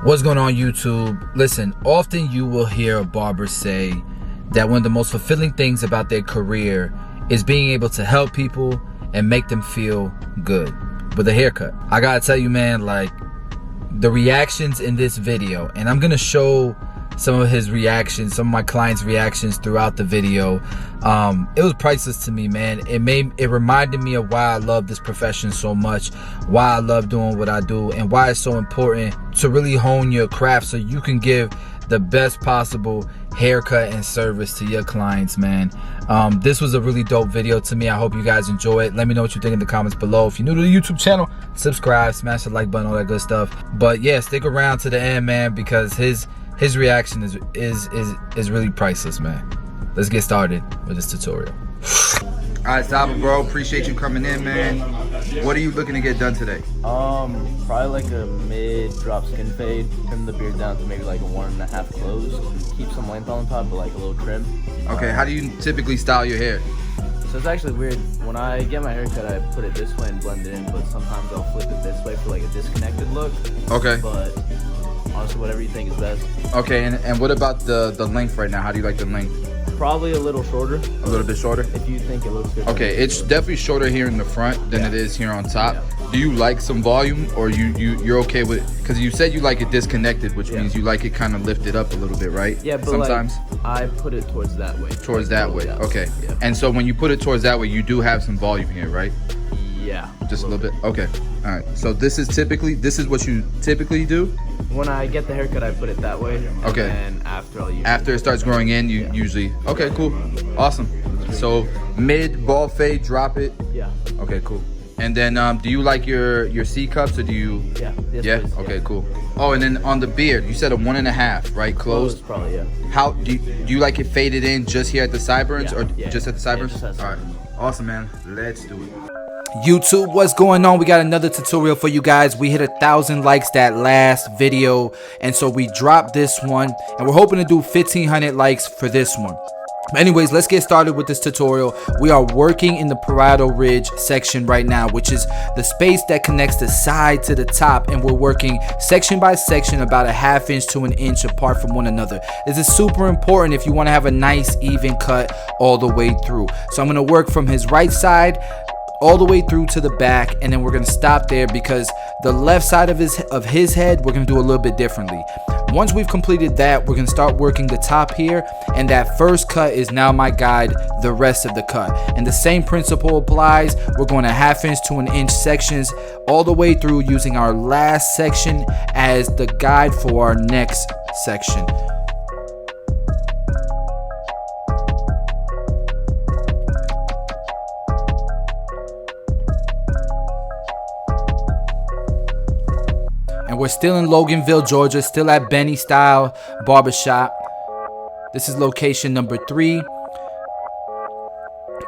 What's going on, YouTube? Listen, often you will hear a barber say that one of the most fulfilling things about their career is being able to help people and make them feel good with a haircut. I gotta tell you, man, like, the reactions in this video, and I'm gonna show some of his reactions, some of my clients' reactions throughout the video. It was priceless to me, man. It reminded me of why I love this profession so much, why I love doing what I do, and why it's so important to really hone your craft so you can give the best possible haircut and service to your clients, man. This was a really dope video to me. I hope you guys enjoy it. Let me know what you think in the comments below. If you're new to the YouTube channel, subscribe, smash the like button, all that good stuff. But yeah, stick around to the end, man, because his reaction is really priceless, man. Let's get started with this tutorial. All right, Zaba, bro, appreciate you coming in, man. What are you looking to get done today? Probably like a mid-drop skin fade. Trim the beard down to maybe like a 1.5 close. Keep some length on top, but like a little trim. Okay, how do you typically style your hair? So it's actually weird. When I get my haircut, I put it this way and blend it in, but sometimes I'll flip it this way for like a disconnected look. Okay. But honestly, whatever you think is best. Okay, and what about the length right now? How do you like the length? Probably a little shorter. A little bit shorter? If you think it looks good. Okay, it's definitely shorter here in the front than it is here on top. Yeah. Do you like some volume, or you're okay with it? Because you said you like it disconnected, which means you like it kind of lifted up a little bit, right? Yeah, but sometimes like, I put it towards that way. Towards that way, okay. Yeah. And so when you put it towards that way, you do have some volume here, right? Yeah. Just a little bit? Okay. All right. So this is what you typically do? When I get the haircut, I put it that way. Okay. And after it starts growing in, you usually... Okay, cool. Awesome. So mid ball fade, drop it? Yeah. Okay, cool. And then do you like your C cups, or do you... Yeah. Yes, yeah? please. Okay, cool. Oh, and then on the beard, you said a 1.5, right? Closed? Probably, yeah. How do you like it faded in just here at the sideburns, or just at the sideburns? Yeah, all right. Awesome, man. Let's do it. YouTube, what's going on? We got another tutorial for you guys. We hit 1,000 likes that last video, and so we dropped this one, and we're hoping to do 1,500 likes for this one. Anyways, let's get started with this tutorial. We are working in the parietal ridge section right now, which is the space that connects the side to the top, and we're working section by section about a 1/2 inch to 1 inch apart from one another. This is super important if you want to have a nice even cut all the way through. So I'm going to work from his right side all the way through to the back, and then we're going to stop there because the left side of his head we're going to do a little bit differently. Once we've completed that, we're going to start working the top here, and that first cut is now my guide the rest of the cut, and the same principle applies. We're going to 1/2 inch to 1 inch sections all the way through, using our last section as the guide for our next section. And we're still in Loganville, Georgia, still at Benny Style Barbershop. This is location number 3.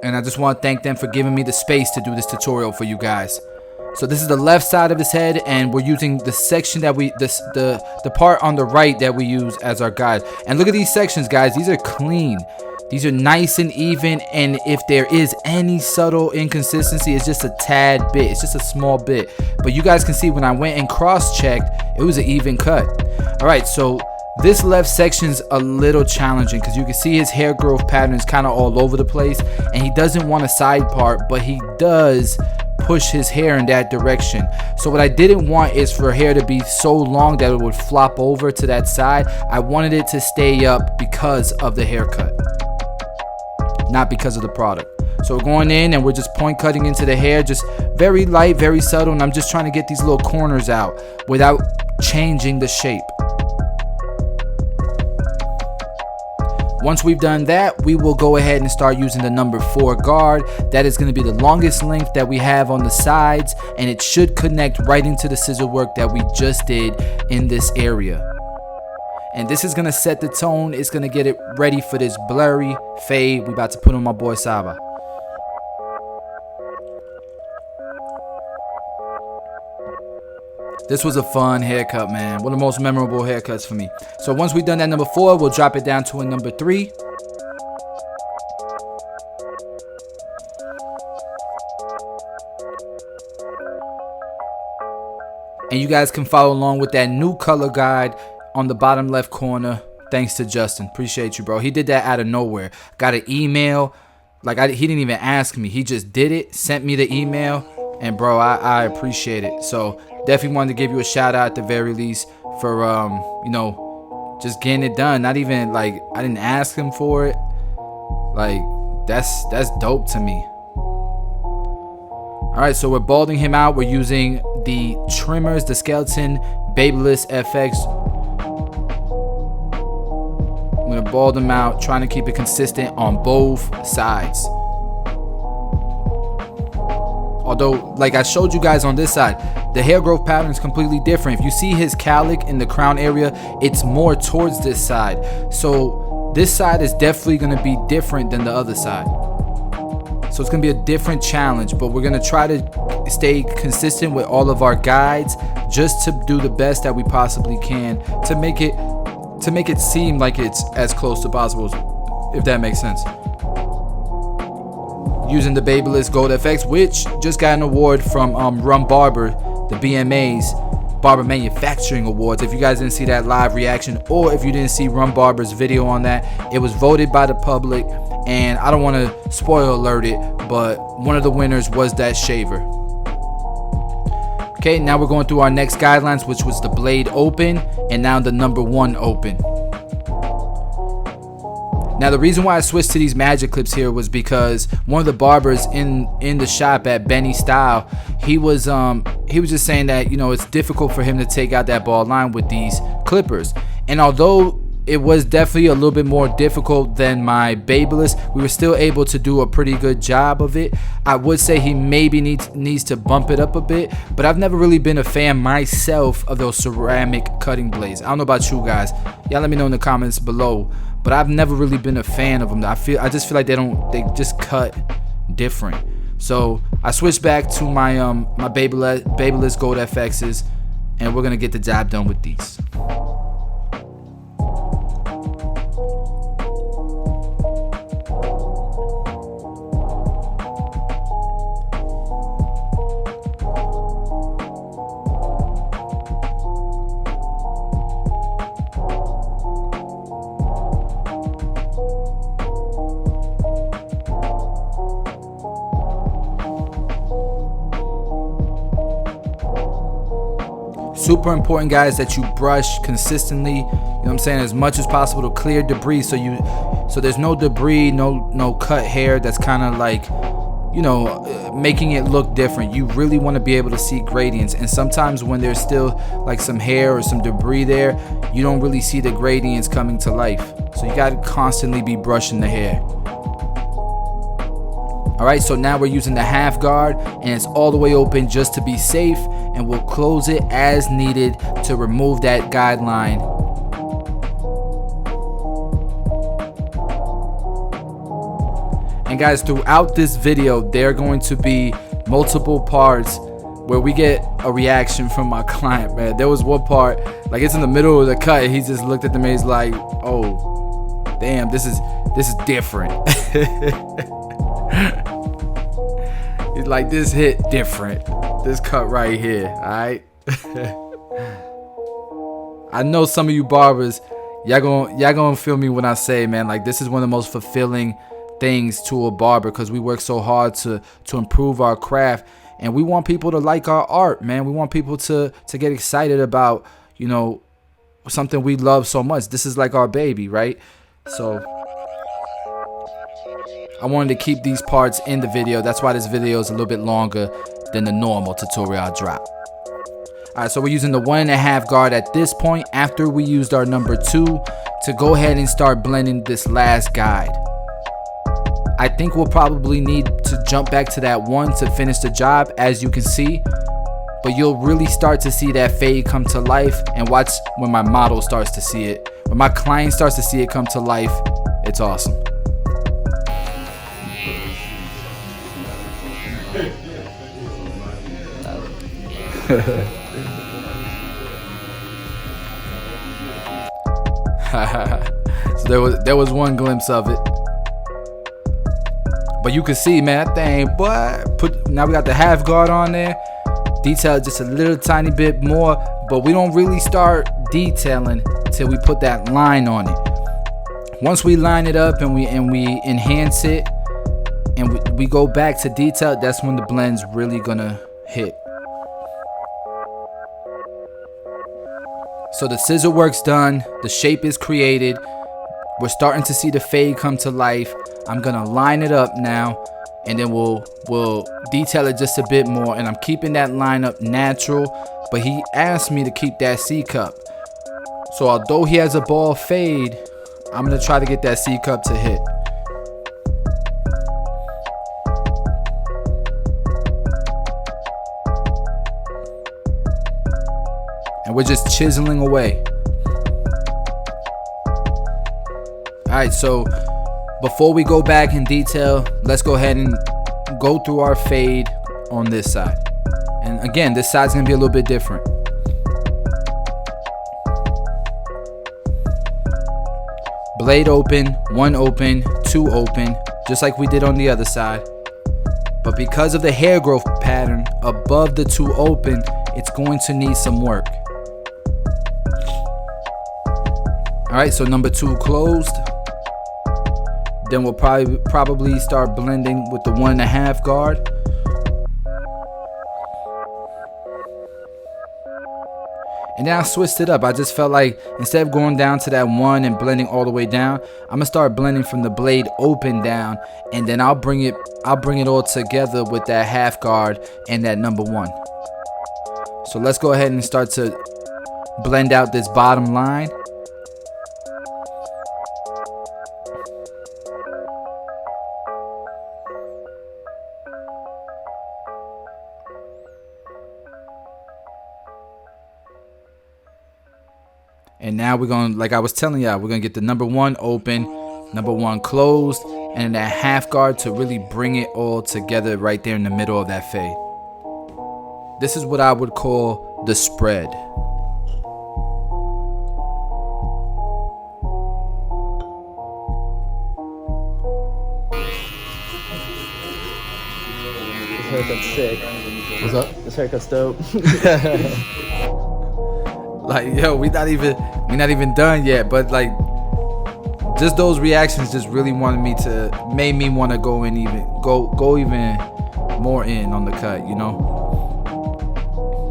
And I just want to thank them for giving me the space to do this tutorial for you guys. So this is the left side of his head, and we're using the section that the part on the right that we use as our guide. And look at these sections, guys. These are clean. These are nice and even, and if there is any subtle inconsistency, it's just a tad bit. It's just a small bit. But you guys can see when I went and cross-checked, it was an even cut. All right, so this left section's a little challenging because you can see his hair growth pattern is kind of all over the place, and he doesn't want a side part, but he does push his hair in that direction. So what I didn't want is for hair to be so long that it would flop over to that side. I wanted it to stay up because of the haircut, not because of the product. So we're going in and we're just point cutting into the hair, just very light, very subtle, and I'm just trying to get these little corners out without changing the shape. Once we've done that, we will go ahead and start using the number 4 guard. That is going to be the longest length that we have on the sides, and it should connect right into the scissor work that we just did in this area. And this is going to set the tone. It's going to get it ready for this blurry fade we about to put on my boy Saba. This was a fun haircut, man. One of the most memorable haircuts for me. So once we've done that number 4, we'll drop it down to a number 3. And you guys can follow along with that new color guide on the bottom left corner. Thanks to Justin. Appreciate you, bro. He did that out of nowhere. Got an email. Like, he didn't even ask me. He just did it, sent me the email. And, bro, I appreciate it. So, definitely wanted to give you a shout out at the very least for, you know, just getting it done. Not even, like, I didn't ask him for it. Like, that's dope to me. Alright, so we're balding him out. We're using the trimmers, the Skeleton Babyliss FX. I'm going to bald him out, trying to keep it consistent on both sides. Although, like I showed you guys on this side, the hair growth pattern is completely different. If you see his cowlick in the crown area, it's more towards this side. So this side is definitely going to be different than the other side. So it's going to be a different challenge, but we're going to try to stay consistent with all of our guides just to do the best that we possibly can to make it seem like it's as close to possible, if that makes sense. Using the Babyliss Gold FX, which just got an award from Barber, the BMA's Barber Manufacturing Awards. If you guys didn't see that live reaction, or if you didn't see Barber's video on that, it was voted by the public. And I don't want to spoil alert it, but one of the winners was that shaver. Okay, now we're going through our next guidelines, which was the blade open and now the number 1 open. Now the reason why I switched to these magic clips here was because one of the barbers in the shop at Benny Style, he was just saying that, you know, it's difficult for him to take out that bald line with these clippers. And although it was definitely a little bit more difficult than my Babyliss, we were still able to do a pretty good job of it. I would say he maybe needs to bump it up a bit, but I've never really been a fan myself of those ceramic cutting blades. I don't know about you guys. Y'all let me know in the comments below, but I've never really been a fan of them. I just feel like they just cut different. So I switched back to my my Babyliss Gold FXs, and we're gonna get the job done with these. Super important, guys, that you brush consistently, you know what I'm saying, as much as possible to clear debris, so there's no debris, no cut hair that's kind of like, you know, making it look different. You really want to be able to see gradients, and sometimes when there's still like some hair or some debris there, you don't really see the gradients coming to life. So you got to constantly be brushing the hair. Alright, so now we're using the half guard, and it's all the way open just to be safe, and we'll close it as needed to remove that guideline. And guys, throughout this video, there are going to be multiple parts where we get a reaction from my client, man. There was one part, like it's in the middle of the cut, and he just looked at the man, he's like, oh, damn, this is different. It's like, this hit different. This cut right here, alright? I know some of you barbers, y'all gonna feel me when I say, man, like, this is one of the most fulfilling things to a barber, because we work so hard to improve our craft, and we want people to like our art, man. We want people to get excited about, you know, something we love so much. This is like our baby, right? So I wanted to keep these parts in the video. That's why this video is a little bit longer than the normal tutorial I drop. Alright, so we're using the 1.5 guard at this point, after we used our number 2, to go ahead and start blending this last guide. I think we'll probably need to jump back to that 1 to finish the job, as you can see. But you'll really start to see that fade come to life, and watch when my model starts to see it. When my client starts to see it come to life, it's awesome. So there was one glimpse of it, but you can see, man, that thing, but now we got the half guard on there. detail it just a little tiny bit more, but we don't really start detailing till we put that line on it. Once we line it up and we enhance it and we go back to detail, that's when the blend's really gonna hit. So the scissor work's done, the shape is created, we're starting to see the fade come to life. I'm gonna line it up now, and then we'll detail it just a bit more, and I'm keeping that line up natural, but he asked me to keep that C cup. So although he has a ball fade, I'm gonna try to get that C cup to hit. And we're just chiseling away. Alright, so before we go back in detail, let's go ahead and go through our fade on this side. And again, this side's gonna be a little bit different. Blade open, one open, two open, just like we did on the other side. But because of the hair growth pattern above the two open, it's going to need some work. Alright, so number two closed. Then we'll probably start blending with the 1.5 guard. And then I switched it up. I just felt like instead of going down to that 1 and blending all the way down, I'm gonna start blending from the blade open down, and then I'll bring it all together with that 1/2 guard and that number 1. So let's go ahead and start to blend out this bottom line. And now we're going, like I was telling y'all, we're going to get the number 1 open, number 1 closed, and that 1/2 guard to really bring it all together right there in the middle of that fade. This is what I would call the spread. This haircut's sick. What's up? This haircut's dope. Like, yo, we're not even done yet, but like just those reactions just really made me want to go even more in on the cut, you know.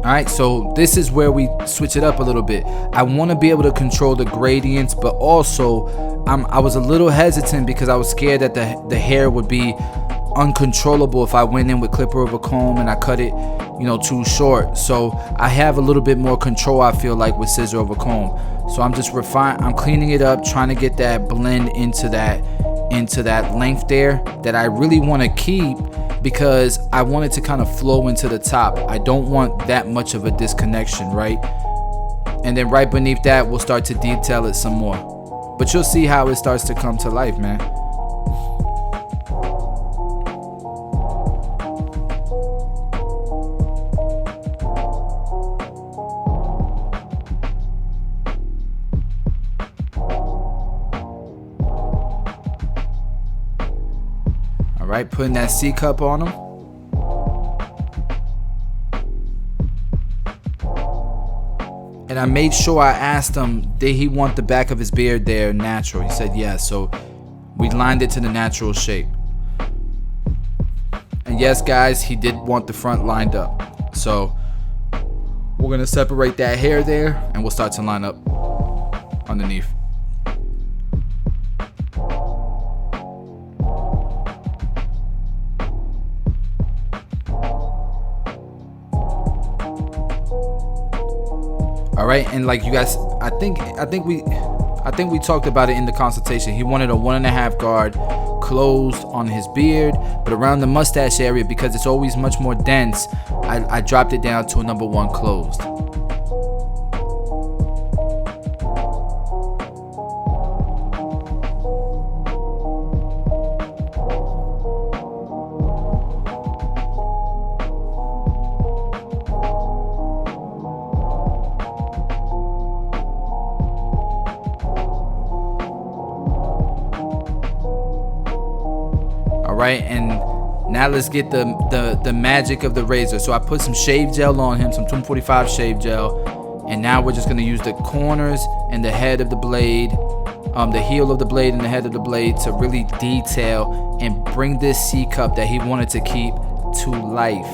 All right, so this is where we switch it up a little bit. I want to be able to control the gradients, but also I was a little hesitant because I was scared that the hair would be uncontrollable if I went in with clipper over comb and I cut it, you know, too short. So I have a little bit more control, I feel like, with scissor over comb. So I'm just I'm cleaning it up, trying to get that blend into that length there that I really want to keep, because I want it to kind of flow into the top. I don't want that much of a disconnection, right? And then right beneath that, we'll start to detail it some more. But you'll see how it starts to come to life, man. Alright, putting that C cup on him. And I made sure I asked him, did he want the back of his beard there natural? He said yes, so we lined it to the natural shape. And yes, guys, he did want the front lined up. So we're gonna separate that hair there and we'll start to line up underneath. All right, and like you guys, I think we talked about it in the consultation. He wanted a 1.5 guard closed on his beard, but around the mustache area, because it's always much more dense, I dropped it down to a number 1 closed. Right, and Now let's get the magic of the razor. So I put some shave gel on him, some 245 shave gel, and now we're just gonna use the corners and the head of the blade, the heel of the blade and the head of the blade to really detail and bring this C cup that he wanted to keep to life.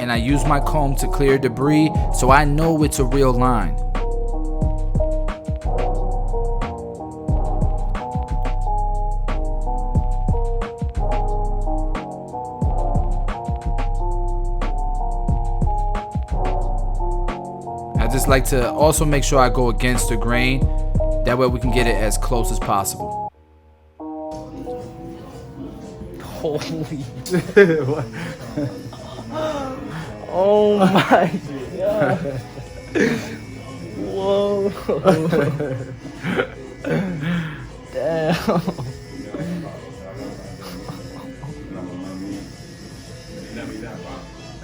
And I use my comb to clear debris so I know it's a real line. I just like to also make sure I go against the grain. That way we can get it as close as possible. Holy. Oh my god. Whoa. Damn.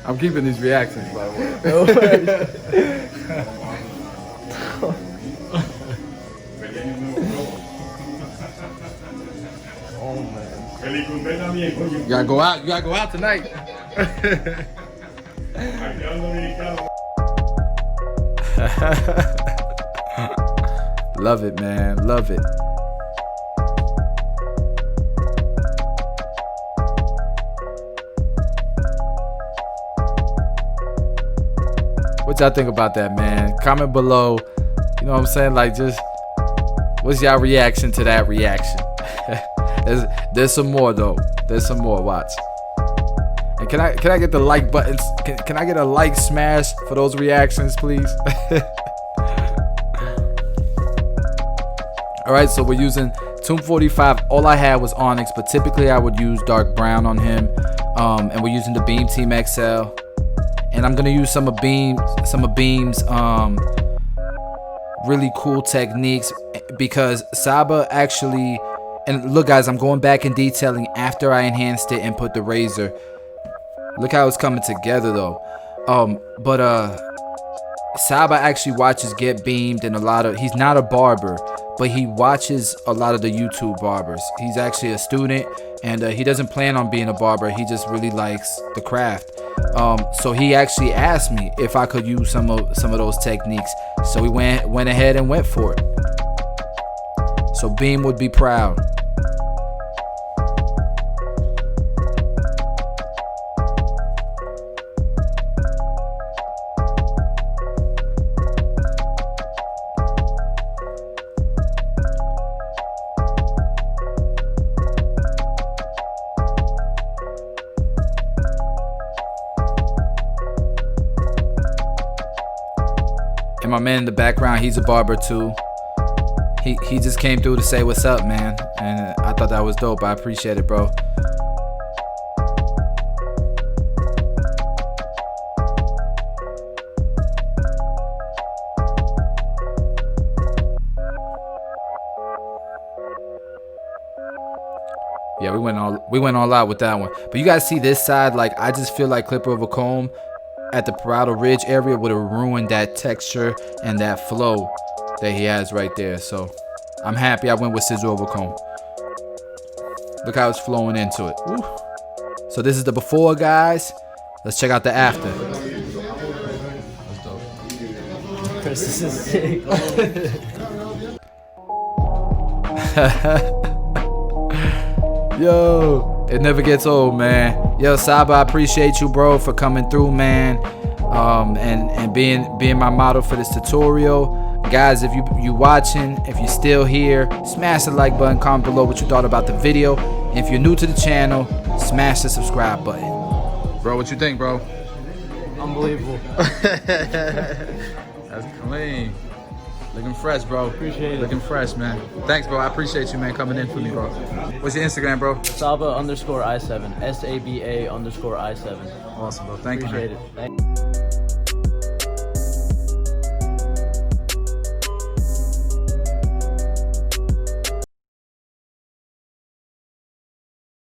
I'm keeping these reactions, by the way. Oh man. You gotta go out. You gotta go out tonight. Love it, man. Love it. What y'all think about that, man? Comment below. You know what I'm saying? Like, just what's y'all reaction to that reaction? There's some more though. There's some more. Watch. And can I get the like buttons? Can I get a like smash for those reactions, please? All right, so we're using 245. All I had was onyx, but typically I would use dark brown on him. And we're using the Beam Team XL. And I'm gonna use some of Beam's really cool techniques, because Saba actually, and look guys, I'm going back and detailing after I enhanced it and put the razor. Look how it's coming together though. Saba actually watches Get Beamed and he's not a barber, but he watches a lot of the YouTube barbers. He's actually a student, and he doesn't plan on being a barber. He just really likes the craft. So he actually asked me if I could use some of those techniques. So we went ahead and went for it. So Beam would be proud. And my man in the background, he's a barber too. He just came through to say what's up, man. And I thought that was dope. I appreciate it, bro. Yeah, we went all out with that one. But you guys see this side, like I just feel like clipper over comb at the parietal ridge area would have ruined that texture and that flow that he has right there. So I'm happy I went with scissor over comb. Look how it's flowing into it. Woo. So this is the before, guys. Let's check out the after. Chris, this is sick. Yo, it never gets old, man. Yo, Saba, I appreciate you, bro, for coming through, man, and being my model for this tutorial. Guys, if you watching, if you're still here, smash the like button, comment below what you thought about the video. And if you're new to the channel, smash the subscribe button. Bro, what you think, bro? Unbelievable. That's clean. Looking fresh, bro. Appreciate it. Looking fresh, man. Thanks, bro. I appreciate you, man, coming in for me, bro. What's your Instagram, bro? Saba_I7. SABA_I7. Awesome, bro. Thank you, man. Appreciate it. Thank you.